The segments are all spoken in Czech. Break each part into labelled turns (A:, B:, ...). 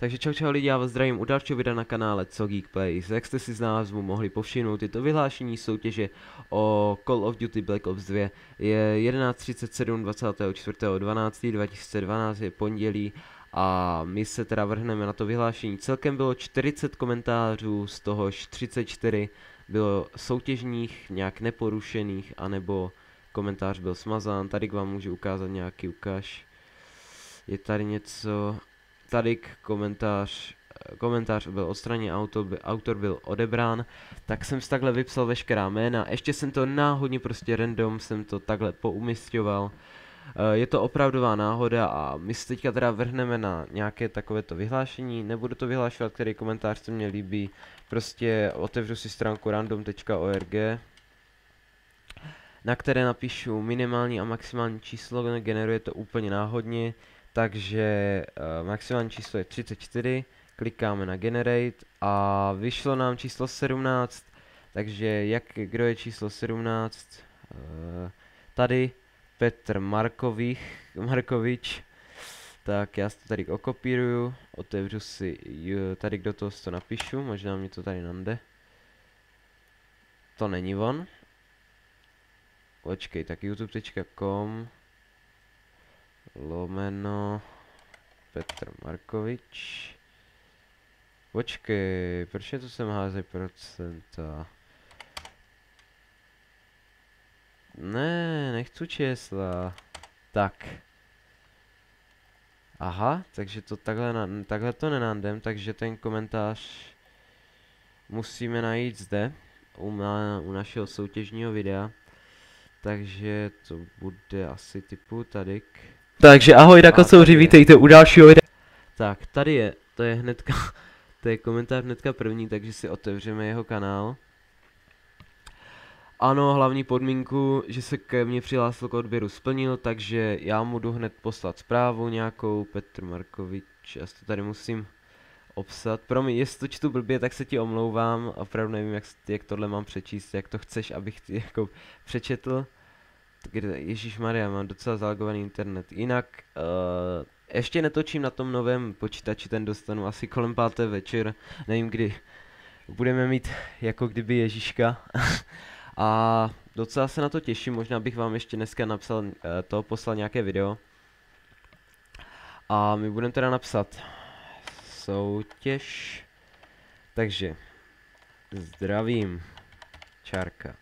A: Takže čau lidi, já vás zdravím u dalšího videa na kanále Co Geek Plays. Jak jste si z názvu mohli povšimnout, tyto vyhlášení soutěže o Call of Duty Black Ops 2 je 11:37 24.12.2012, je pondělí a my se teda vrhneme na to vyhlášení. Celkem bylo 40 komentářů, z tohož 34 bylo soutěžních, nějak neporušených, anebo komentář byl smazán. Tady vám můžu ukázat nějaký ukáž. Je tady něco... Tady komentář byl odstraněn, autor byl odebrán, tak jsem si takhle vypsal veškerá jména, ještě jsem to náhodně prostě random, jsem to takhle poumisťoval. Je to opravdová náhoda a my se teďka teda vrhneme na nějaké takovéto vyhlášení, nebudu to vyhlášovat, který komentář se mně líbí, prostě otevřu si stránku random.org, na které napíšu minimální a maximální číslo, generuje to úplně náhodně. Takže maximální číslo je 34, klikáme na Generate a vyšlo nám číslo 17, takže kdo je číslo 17? Tady Petr Markovič, tak já to tady okopíruju, otevřu si tady do toho to napíšu, možná mě to tady nande. To není on. Počkej, tak youtube.com lomeno Petr Markovič. Počkej, proč je to sem házej procenta? Ne, nechci čísla. Tak. Aha, takže to takhle to nenandem, takže ten komentář musíme najít zde, u našeho soutěžního videa. Takže to bude asi typu tadyk. Takže ahoj Rakocouři, vítejte u dalšího videa. Tak, tady je, to je hnedka, to je komentář hnedka první, takže si otevřeme jeho kanál. Ano, hlavní podmínku, že se ke mně přihlásil k odběru splnil, takže já mu jdu hned poslat zprávu nějakou, Petr Markovič, já to tady musím obsat. Promiň, jestli to čtu blbě, tak se ti omlouvám, opravdu nevím, jak tohle mám přečíst, jak to chceš, abych ti jako přečetl. Ježišmarja, mám docela zalagovaný internet. Jinak, ještě netočím na tom novém počítači, ten dostanu asi kolem 5. večer, nevím kdy. Budeme mít jako kdyby Ježíška. A docela se na to těším, možná bych vám ještě dneska poslal nějaké video. A my budeme teda napsat soutěž. Takže, zdravím, čárka.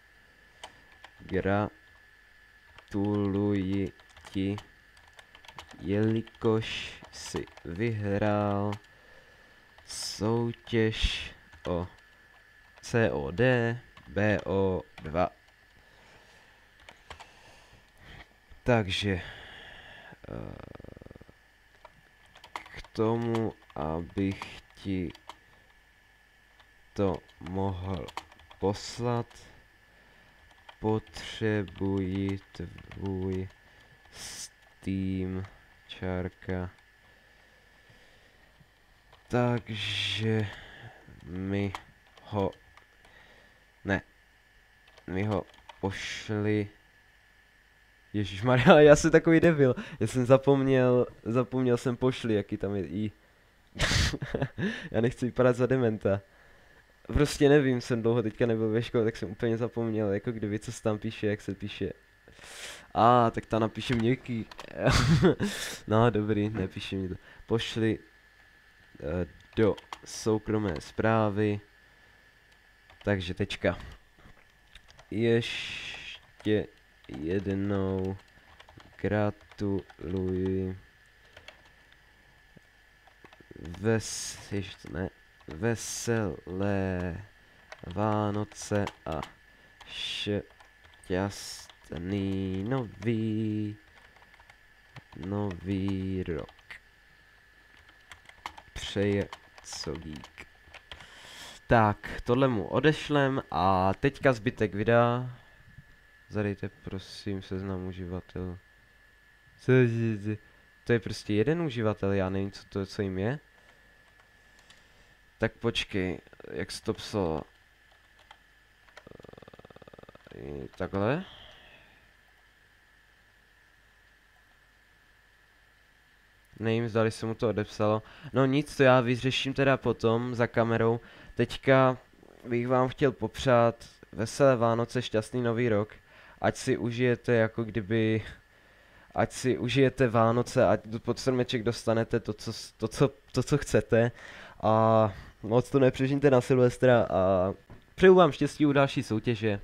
A: Gratuluji ti, jelikož jsi vyhrál soutěž o COD BO2. Takže k tomu, abych ti to mohl poslat, potřebuji tvůj Steam, čárka. Takže mi ho pošli. Ježišmarja, já jsem takový debil. Já jsem zapomněl jsem pošli, jaký tam je i. Já nechci vypadat za dementa. Prostě nevím, jsem dlouho teďka nebyl ve škole, tak jsem úplně zapomněl, jako kdyby co se tam píše, jak se píše. Tak tam napíšem něký. No dobrý, nepíši mi to. Pošli do soukromé zprávy. Takže tečka. Ještě jednou gratuluji. Veselé Vánoce a šťastný nový rok. Přeje Co Geek. Tak, tohle mu odešlem a teďka zbytek videa. Zadejte prosím seznam uživatelů. To je prostě jeden uživatel, já nevím, co jim je. Tak počkej, jak jsi to psal? Takhle. nevím, zdali se mu to odepsalo. No nic, to já vyřeším teda potom za kamerou. Teďka bych vám chtěl popřát veselé Vánoce, šťastný nový rok. Ať si užijete jako kdyby... Ať si užijete Vánoce, ať pod stromeček dostanete to, co chcete. A moc to nepřežijte na Silvestra a přeju vám štěstí u další soutěže.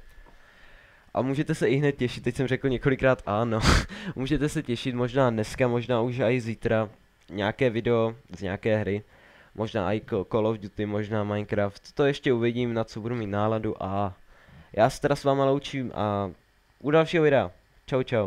A: A můžete se i hned těšit, teď jsem řekl několikrát ano. Můžete se těšit možná dneska, možná už i zítra. Nějaké video z nějaké hry. Možná i Call of Duty, možná Minecraft. To ještě uvidím, na co budu mít náladu a já se teda s váma loučím a u dalšího videa. Čau čau.